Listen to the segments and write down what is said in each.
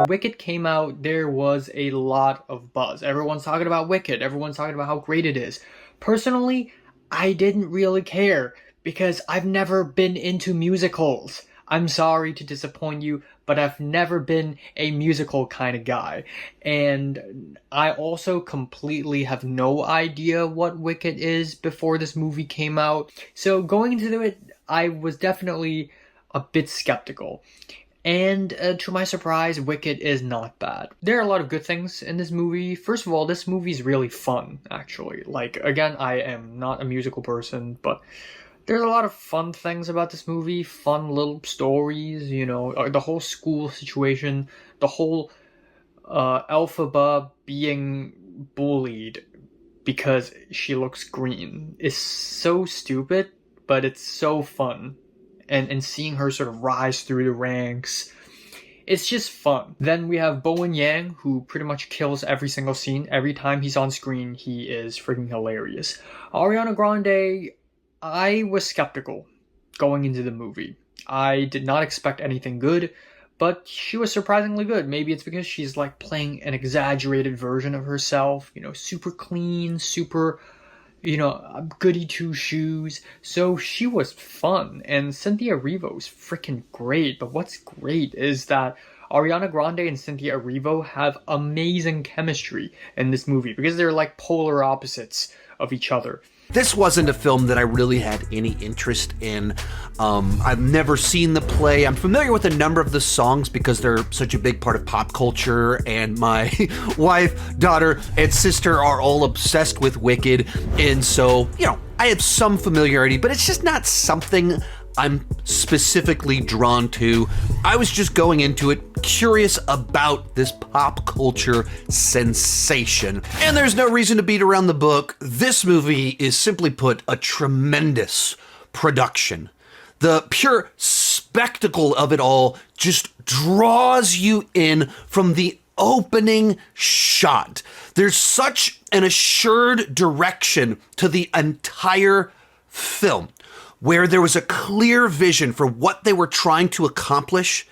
Wicked came out, there was a lot of buzz. Everyone's talking about Wicked. Everyone's talking about how great it is. Personally, I didn't really care because I've never been into musicals. I'm sorry to disappoint you, but I've never been a musical kind of guy. And I also completely have no idea what Wicked is before this movie came out. So going into it, I was definitely a bit skeptical. And to my surprise, Wicked is not bad. There are a lot of good things in this movie. First of all, this movie is really fun, actually. Like, again, I am not a musical person, but there's a lot of fun things about this movie. Fun little stories, the whole school situation, the whole Elphaba being bullied because she looks green is so stupid, but it's so fun. And seeing her sort of rise through the ranks, it's just fun. Then we have Bowen Yang, who pretty much kills every single scene. Every time he's on screen, he is freaking hilarious. Ariana Grande, I was skeptical going into the movie. I did not expect anything good, but she was surprisingly good. Maybe it's because she's like playing an exaggerated version of herself, super clean, super goody two shoes. So she was fun, and Cynthia Erivo's freaking great. But what's great is that Ariana Grande and Cynthia Erivo have amazing chemistry in this movie because they're like polar opposites of each other. This wasn't a film that I really had any interest in. I've never seen the play. I'm familiar with a number of the songs because they're such a big part of pop culture, and my wife, daughter, and sister are all obsessed with Wicked, and so, I have some familiarity, but it's just not something I'm specifically drawn to. I was just going into it curious about this pop culture sensation. And there's no reason to beat around the book. This movie is, simply put, a tremendous production. The pure spectacle of it all just draws you in from the opening shot. There's such an assured direction to the entire film, where there was a clear vision for what they were trying to accomplish.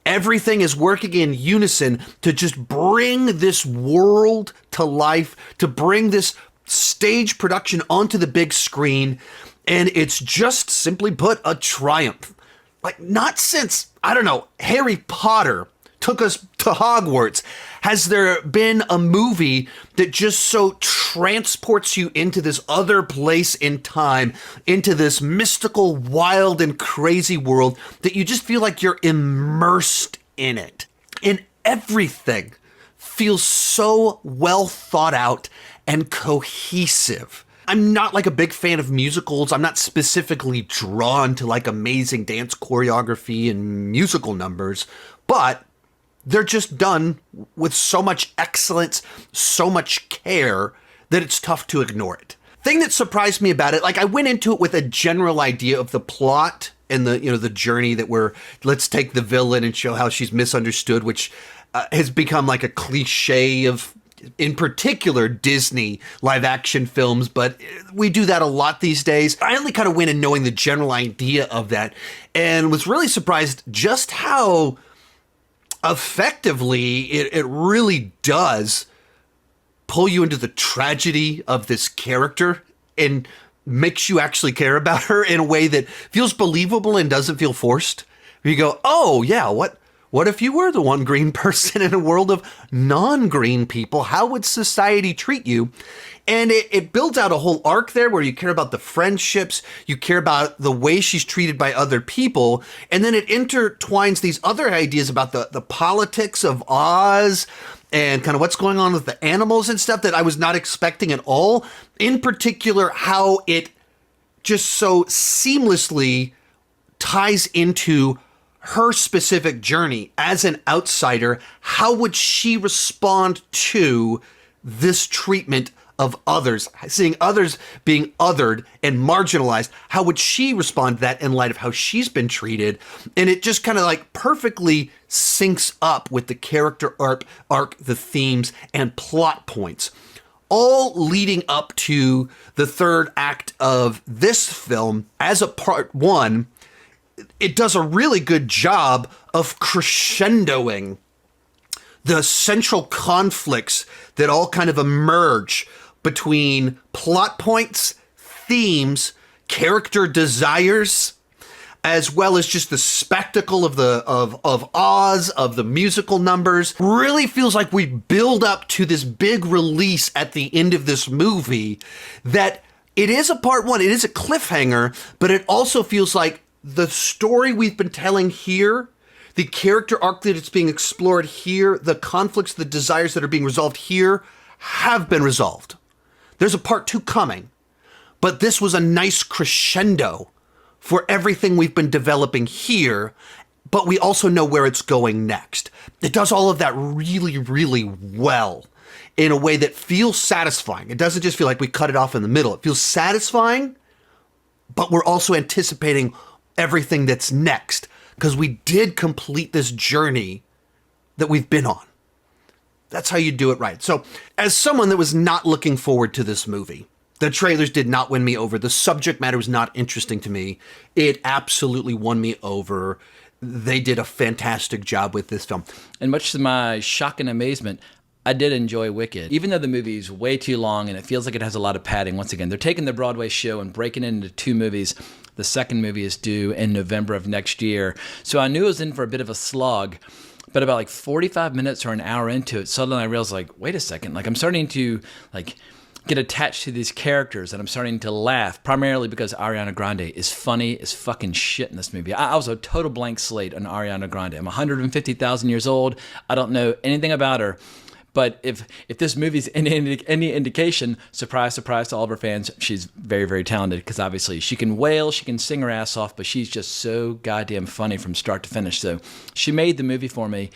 Everything is working in unison to just bring this world to life, to bring this stage production onto the big screen. And it's just, simply put, a triumph. Like, not since, Harry Potter took us to Hogwarts has there been a movie that just so transports you into this other place in time, into this mystical, wild, and crazy world that you just feel like you're immersed in it. And everything feels so well thought out and cohesive. I'm not like a big fan of musicals. I'm not specifically drawn to like amazing dance choreography and musical numbers, but they're just done with so much excellence, so much care, that it's tough to ignore it. Thing that surprised me about it, like I went into it with a general idea of the plot and the journey that let's take the villain and show how she's misunderstood, which has become like a cliche of, in particular, Disney live action films, but we do that a lot these days. I only kind of went in knowing the general idea of that and was really surprised just how effectively it really does pull you into the tragedy of this character and makes you actually care about her in a way that feels believable and doesn't feel forced. You go, oh yeah, what if you were the one green person in a world of non-green people? How would society treat you? And it builds out a whole arc there where you care about the friendships, you care about the way she's treated by other people, and then it intertwines these other ideas about the politics of Oz and kind of what's going on with the animals and stuff that I was not expecting at all. In particular, how it just so seamlessly ties into her specific journey as an outsider. How would she respond to this treatment of others, seeing others being othered and marginalized? How would she respond to that in light of how she's been treated? And it just kind of like perfectly syncs up with the character arc, the themes, and plot points, all leading up to the third act of this film. As a part one, it does a really good job of crescendoing the central conflicts that all kind of emerge between plot points, themes, character desires, as well as just the spectacle of Oz, of the musical numbers. Really feels like we build up to this big release at the end of this movie that it is a part one, it is a cliffhanger, but it also feels like the story we've been telling here, the character arc that it's being explored here, the conflicts, the desires that are being resolved here have been resolved. There's a part two coming, but this was a nice crescendo for everything we've been developing here, but we also know where it's going next. It does all of that really, really well in a way that feels satisfying. It doesn't just feel like we cut it off in the middle. It feels satisfying, but we're also anticipating everything that's next because we did complete this journey that we've been on. That's how you do it right. So as someone that was not looking forward to this movie, the trailers did not win me over. The subject matter was not interesting to me. It absolutely won me over. They did a fantastic job with this film. And much to my shock and amazement, I did enjoy Wicked. Even though the movie's way too long and it feels like it has a lot of padding, once again, they're taking the Broadway show and breaking it into two movies. The second movie is due in November of next year. So I knew it was in for a bit of a slog. But about like 45 minutes or an hour into it, suddenly I realized, like, wait a second. Like, I'm starting to, like, get attached to these characters and I'm starting to laugh, primarily because Ariana Grande is funny as fucking shit in this movie. I was a total blank slate on Ariana Grande. I'm 150,000 years old. I don't know anything about her. But if this movie's any indication, surprise, surprise to all of her fans, she's very, very talented because obviously she can wail, she can sing her ass off, but she's just so goddamn funny from start to finish. So she made the movie for me.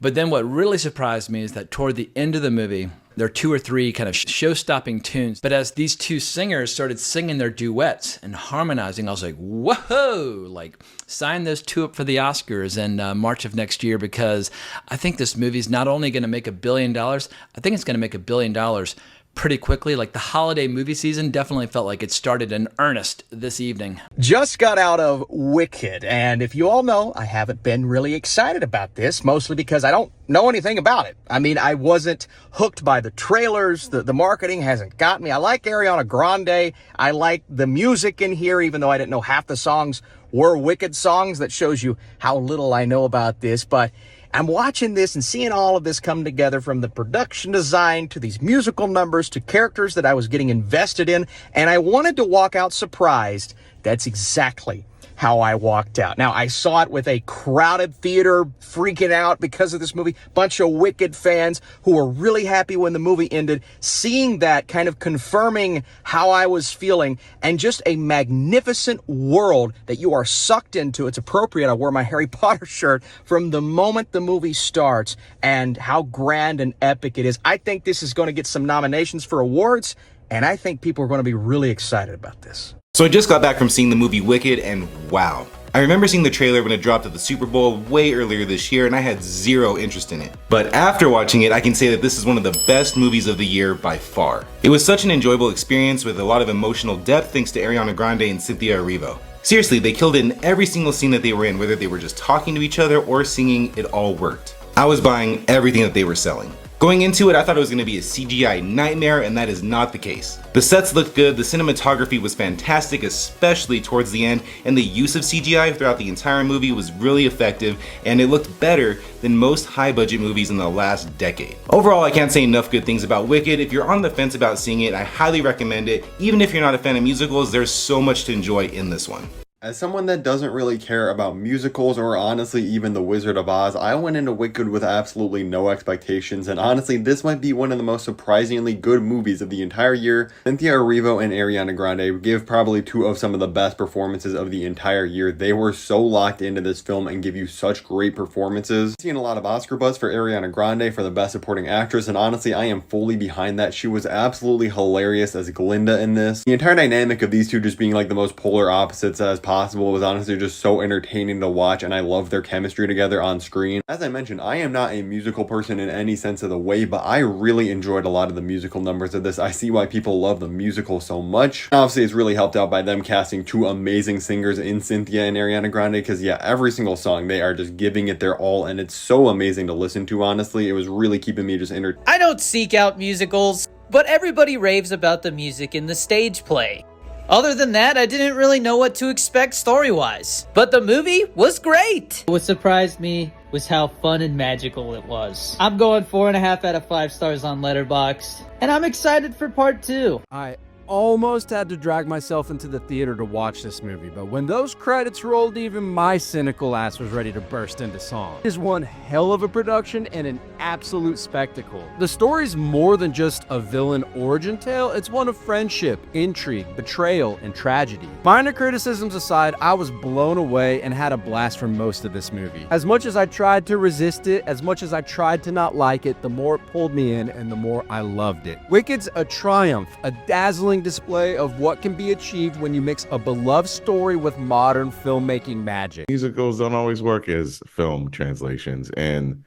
But then what really surprised me is that toward the end of the movie, there are two or three kind of show-stopping tunes. But as these two singers started singing their duets and harmonizing, I was like, whoa! Like, sign those two up for the Oscars in March of next year because I think this movie's not only going to make $1 billion, I think it's going to make $1 billion pretty quickly. Like the holiday movie season definitely felt like it started in earnest this evening. Just got out of Wicked, and if you all know, I haven't been really excited about this, mostly because I don't know anything about it. I mean, I wasn't hooked by the trailers. The marketing hasn't got me. I like Ariana Grande. I like the music in here, even though I didn't know half the songs were Wicked songs. That shows you how little I know about this, but I'm watching this and seeing all of this come together, from the production design to these musical numbers to characters that I was getting invested in, and I wanted to walk out surprised. That's exactly how I walked out. Now, I saw it with a crowded theater freaking out because of this movie, bunch of Wicked fans who were really happy when the movie ended, seeing that kind of confirming how I was feeling, and just a magnificent world that you are sucked into. It's appropriate. I wore my Harry Potter shirt from the moment the movie starts, and how grand and epic it is. I think this is going to get some nominations for awards, and I think people are going to be really excited about this. So I just got back from seeing the movie Wicked, and wow. I remember seeing the trailer when it dropped at the Super Bowl way earlier this year, and I had zero interest in it. But after watching it, I can say that this is one of the best movies of the year by far. It was such an enjoyable experience with a lot of emotional depth thanks to Ariana Grande and Cynthia Erivo. Seriously, they killed it in every single scene that they were in, whether they were just talking to each other or singing, it all worked. I was buying everything that they were selling. Going into it, I thought it was going to be a CGI nightmare, and that is not the case. The sets looked good, the cinematography was fantastic, especially towards the end, and the use of CGI throughout the entire movie was really effective, and it looked better than most high-budget movies in the last decade. Overall, I can't say enough good things about Wicked. If you're on the fence about seeing it, I highly recommend it. Even if you're not a fan of musicals, there's so much to enjoy in this one. As someone that doesn't really care about musicals or honestly even The Wizard of Oz, I went into Wicked with absolutely no expectations, and honestly this might be one of the most surprisingly good movies of the entire year. Cynthia Erivo and Ariana Grande give probably two of some of the best performances of the entire year. They were so locked into this film and give you such great performances. I've seen a lot of Oscar buzz for Ariana Grande for the Best Supporting Actress, and honestly I am fully behind that. She was absolutely hilarious as Glinda in this. The entire dynamic of these two just being like the most polar opposites as possible possible. It was honestly just so entertaining to watch, and I love their chemistry together on screen. As I mentioned, I am not a musical person in any sense of the way, but I really enjoyed a lot of the musical numbers of this. I see why people love the musical so much. Obviously, it's really helped out by them casting two amazing singers in Cynthia and Ariana Grande, because yeah, every single song, they are just giving it their all, and it's so amazing to listen to, honestly. It was really keeping me just entertained. I don't seek out musicals, but everybody raves about the music in the stage play. Other than that, I didn't really know what to expect story-wise. But the movie was great! What surprised me was how fun and magical it was. I'm going 4.5 out of 5 stars on Letterboxd, and I'm excited for part 2. I almost had to drag myself into the theater to watch this movie, but when those credits rolled, even my cynical ass was ready to burst into song. It is one hell of a production and an absolute spectacle. The story's more than just a villain origin tale, it's one of friendship, intrigue, betrayal, and tragedy. Minor criticisms aside, I was blown away and had a blast for most of this movie. As much as I tried to resist it, as much as I tried to not like it, the more it pulled me in and the more I loved it. Wicked's a triumph, a dazzling display of what can be achieved when you mix a beloved story with modern filmmaking magic. Musicals don't always work as film translations, and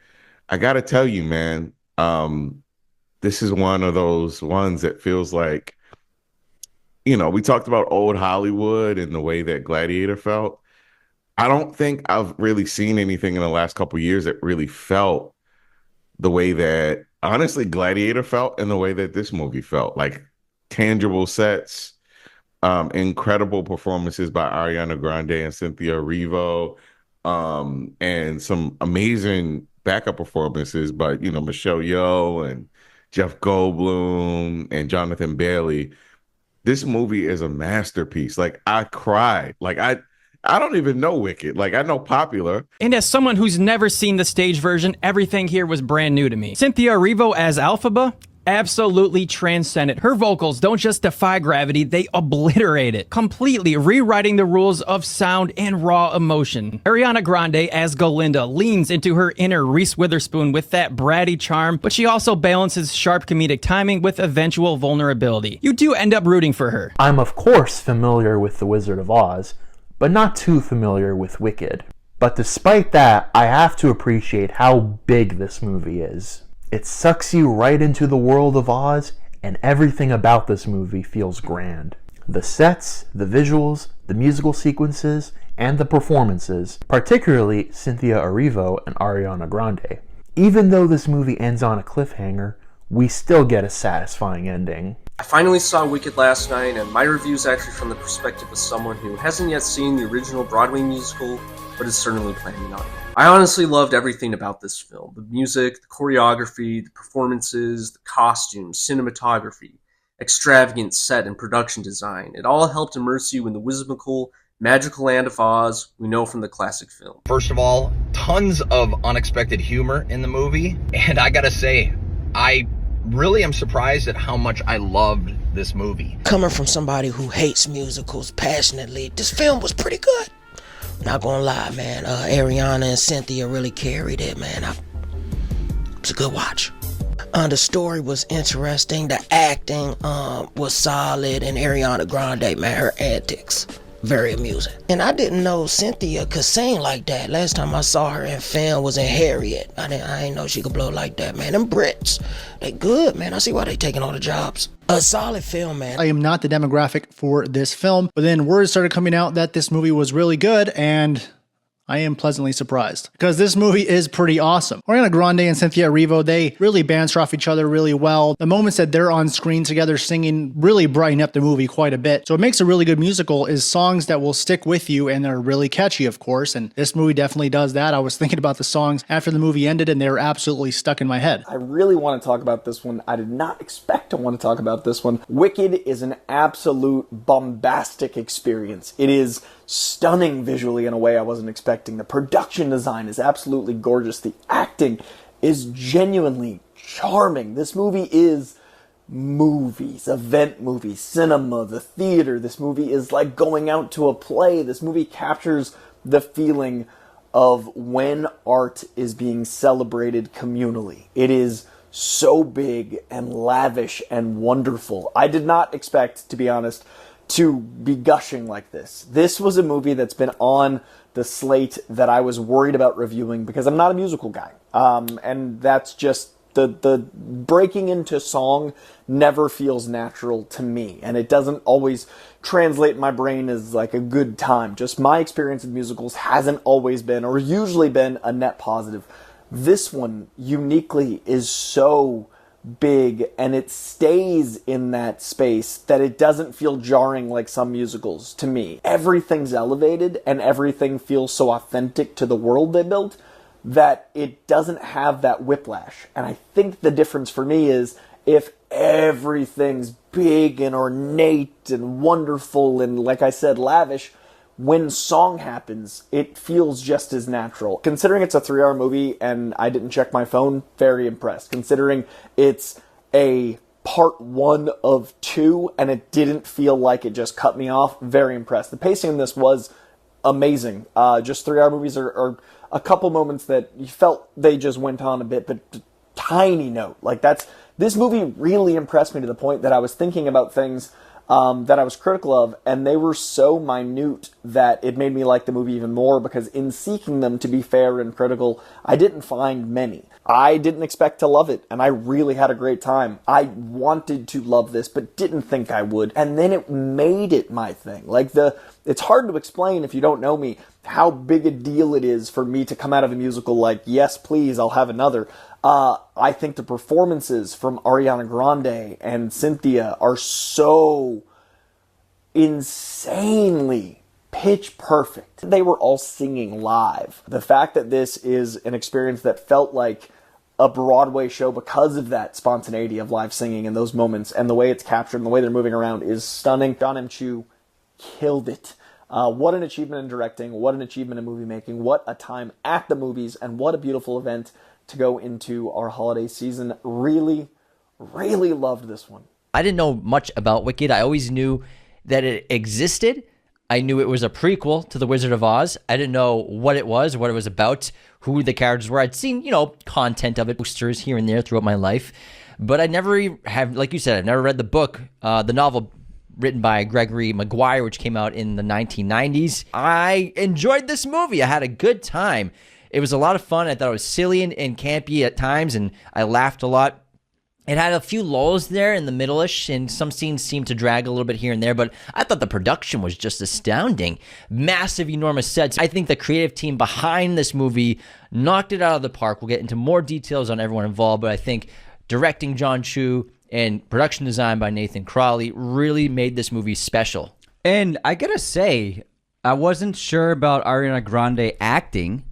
I gotta tell you, man, this is one of those ones that feels like, we talked about old Hollywood and the way that Gladiator felt. I don't think I've really seen anything in the last couple of years that really felt the way that, honestly, Gladiator felt and the way that this movie felt. Like, tangible sets, incredible performances by Ariana Grande and Cynthia Erivo, and some amazing backup performances by, Michelle Yeoh and Jeff Goldblum and Jonathan Bailey. This movie is a masterpiece. Like, I cried. Like, I don't even know Wicked. Like, I know Popular. And as someone who's never seen the stage version, everything here was brand new to me. Cynthia Erivo as Alphaba absolutely transcendent. Her vocals don't just defy gravity, they obliterate it, completely rewriting the rules of sound and raw emotion. Ariana Grande as Galinda leans into her inner Reese Witherspoon with that bratty charm, but she also balances sharp comedic timing with eventual vulnerability. You do end up rooting for her. I'm of course familiar with The Wizard of Oz, but not too familiar with Wicked. But despite that, I have to appreciate how big this movie is. It sucks you right into the world of Oz, and everything about this movie feels grand. The sets, the visuals, the musical sequences, and the performances, particularly Cynthia Erivo and Ariana Grande. Even though this movie ends on a cliffhanger, we still get a satisfying ending. I finally saw Wicked last night, and my review is actually from the perspective of someone who hasn't yet seen the original Broadway musical, but is certainly planning on it. I honestly loved everything about this film. The music, the choreography, the performances, the costumes, cinematography, extravagant set and production design. It all helped immerse you in the whimsical, magical land of Oz we know from the classic film. First of all, tons of unexpected humor in the movie, and I gotta say, I really am surprised at how much I loved this movie. Coming from somebody who hates musicals passionately, this film was pretty good. Not gonna lie, man. Ariana and Cynthia really carried it, man. It's a good watch. The story was interesting. The acting was solid, and Ariana Grande, man, her antics, very amusing. And I didn't know Cynthia could sing like that. Last time I saw her in film was in Harriet. I didn't know she could blow like that, man. Them Brits, they good, man. I see why they taking all the jobs. A solid film, man. I am not the demographic for this film, but then word started coming out that this movie was really good, and I am pleasantly surprised, because this movie is pretty awesome. Ariana Grande and Cynthia Erivo, they really banter off each other really well. The moments that they're on screen together singing really brighten up the movie quite a bit. So what makes a really good musical is songs that will stick with you, and they're really catchy, of course, and this movie definitely does that. I was thinking about the songs after the movie ended, and they were absolutely stuck in my head. I really want to talk about this one. I did not expect to want to talk about this one. Wicked is an absolute bombastic experience. It is stunning visually in a way I wasn't expecting. The production design is absolutely gorgeous. The acting is genuinely charming. This movie is movies, event movies, cinema, the theater. This movie is like going out to a play. This movie captures the feeling of when art is being celebrated communally. It is so big and lavish and wonderful. I did not expect, to be honest, to be gushing like this. This was a movie that's been on the slate that I was worried about reviewing because I'm not a musical guy. And that's just the breaking into song never feels natural to me, and it doesn't always translate in my brain as like a good time. Just my experience of musicals hasn't always been, or usually been, a net positive. This one uniquely is so big, and it stays in that space that it doesn't feel jarring like some musicals to me. Everything's elevated and everything feels so authentic to the world they built that it doesn't have that whiplash. And I think the difference for me is if everything's big and ornate and wonderful and, like I said, lavish, when song happens, it feels just as natural. Considering it's a 3-hour movie and I didn't check my phone, very impressed. Considering it's a part 1 of 2 and it didn't feel like it just cut me off, very impressed. The pacing in this was amazing. Just 3-hour movies are a couple moments that you felt they just went on a bit, but tiny note. Like this movie really impressed me to the point that I was thinking about things that I was critical of, and they were so minute that it made me like the movie even more, because in seeking them to be fair and critical, I didn't find many. I didn't expect to love it, and I really had a great time. I wanted to love this, but didn't think I would, and then it made it my thing. It's hard to explain if you don't know me how big a deal it is for me to come out of a musical like, yes, please, I'll have another. I think the performances from Ariana Grande and Cynthia are so insanely pitch perfect. They were all singing live. The fact that this is an experience that felt like a Broadway show because of that spontaneity of live singing and those moments and the way it's captured and the way they're moving around is stunning. John M. Chu killed it. What an achievement in directing, what an achievement in movie making, what a time at the movies, and what a beautiful event to go into our holiday season. Really, really loved this one. I didn't know much about Wicked. I always knew that it existed. I knew it was a prequel to The Wizard of Oz. I didn't know what it was about, who the characters were. I'd seen, content of it, posters here and there throughout my life, but I never have, like you said, I've never read the book, the novel written by Gregory Maguire, which came out in the 1990s. I enjoyed this movie. I had a good time. It was a lot of fun. I thought it was silly and campy at times, and I laughed a lot. It had a few lulls there in the middle-ish, and some scenes seemed to drag a little bit here and there, but I thought the production was just astounding. Massive, enormous sets. I think the creative team behind this movie knocked it out of the park. We'll get into more details on everyone involved, but I think directing John Chu and production design by Nathan Crowley really made this movie special. And I gotta say, I wasn't sure about Ariana Grande acting,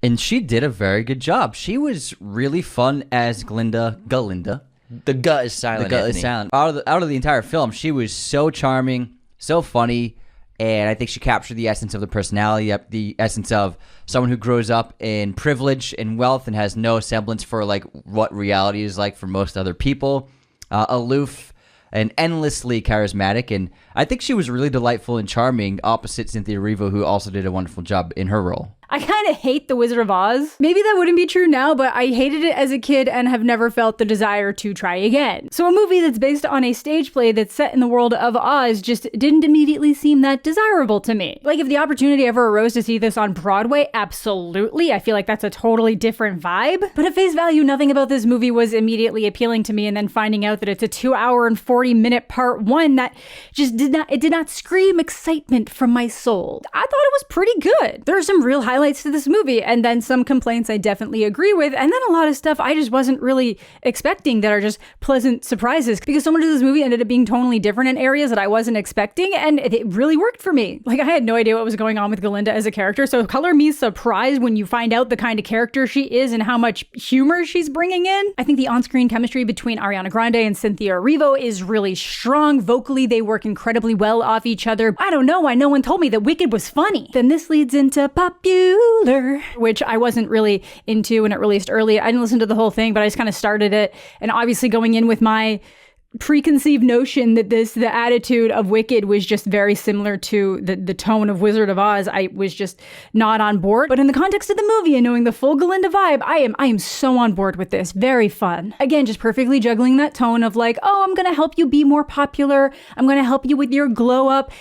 and she did a very good job. She was really fun as Galinda. The gut is silent. The gut is silent. Out of the entire film, she was so charming, so funny, and I think she captured the essence of the personality, the essence of someone who grows up in privilege and wealth and has no semblance for like what reality is like for most other people. Aloof and endlessly charismatic, and I think she was really delightful and charming opposite Cynthia Erivo, who also did a wonderful job in her role. I kind of hate The Wizard of Oz. Maybe that wouldn't be true now, but I hated it as a kid and have never felt the desire to try again. So a movie that's based on a stage play that's set in the world of Oz just didn't immediately seem that desirable to me. Like, if the opportunity ever arose to see this on Broadway, absolutely. I feel like that's a totally different vibe. But at face value, nothing about this movie was immediately appealing to me, and then finding out that it's a 2-hour and 40-minute part 1 that just did not scream excitement from my soul. I thought it was pretty good. There are some real highlights to this movie, and then some complaints I definitely agree with, and then a lot of stuff I just wasn't really expecting that are just pleasant surprises, because so much of this movie ended up being totally different in areas that I wasn't expecting, and it really worked for me. Like, I had no idea what was going on with Galinda as a character, so color me surprised when you find out the kind of character she is and how much humor she's bringing in. I think the on-screen chemistry between Ariana Grande and Cynthia Erivo is really strong. Vocally, they work incredibly well off each other. I don't know why no one told me that Wicked was funny. Then this leads into Popular, which I wasn't really into when it released early. I didn't listen to the whole thing, but I just kind of started it. And obviously going in with my preconceived notion that the attitude of Wicked was just very similar to the tone of Wizard of Oz, I was just not on board. But in the context of the movie and knowing the full Glinda vibe, I am so on board with this. Very fun. Again, just perfectly juggling that tone of like, oh, I'm gonna help you be more popular. I'm gonna help you with your glow up.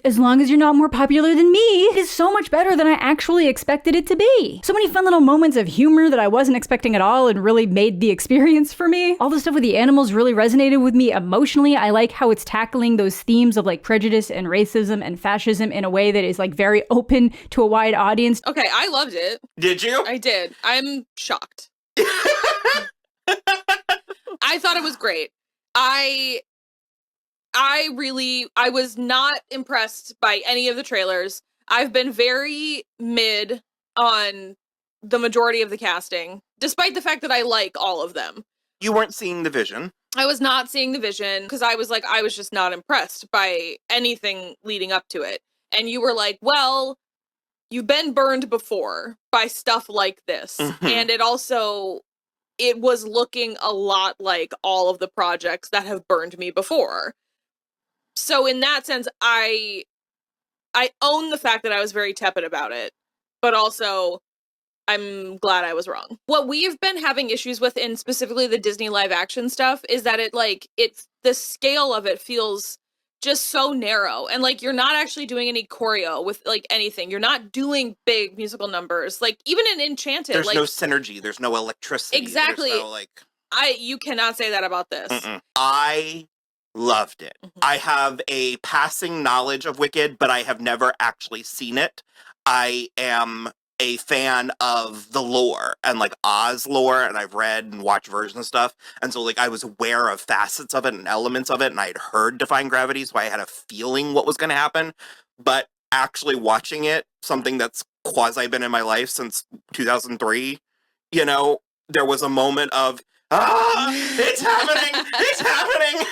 As long as you're not more popular than me, it is so much better than I actually expected it to be. So many fun little moments of humor that I wasn't expecting at all and really made the experience for me. All the stuff with the animals really resonated with me emotionally. I like how it's tackling those themes of like prejudice and racism and fascism in a way that is like very open to a wide audience. Okay, I loved it. Did you? I did. I'm shocked. I thought it was great. I was not impressed by any of the trailers. I've been very mid on the majority of the casting, despite the fact that I like all of them. You weren't seeing the vision. I was not seeing the vision because I was just not impressed by anything leading up to it. And you were like, well, you've been burned before by stuff like this. Mm-hmm. And it was looking a lot like all of the projects that have burned me before. So in that sense, I own the fact that I was very tepid about it, but also I'm glad I was wrong. What we've been having issues with in specifically the Disney live action stuff is that the scale of it feels just so narrow, and like you're not actually doing any choreo with like anything. You're not doing big musical numbers. Like even in Enchanted, There's like no synergy. There's no electricity. Exactly. There's no, you cannot say that about this. I loved it. I have a passing knowledge of Wicked, but I have never actually seen it. I am a fan of the lore and like Oz lore, and I've read and watched versions and stuff. And so like I was aware of facets of it and elements of it, and I had heard Defying Gravity, so I had a feeling what was going to happen. But actually watching it, something that's quasi been in my life since 2003, you know, there was a moment of, it's happening! It's happening!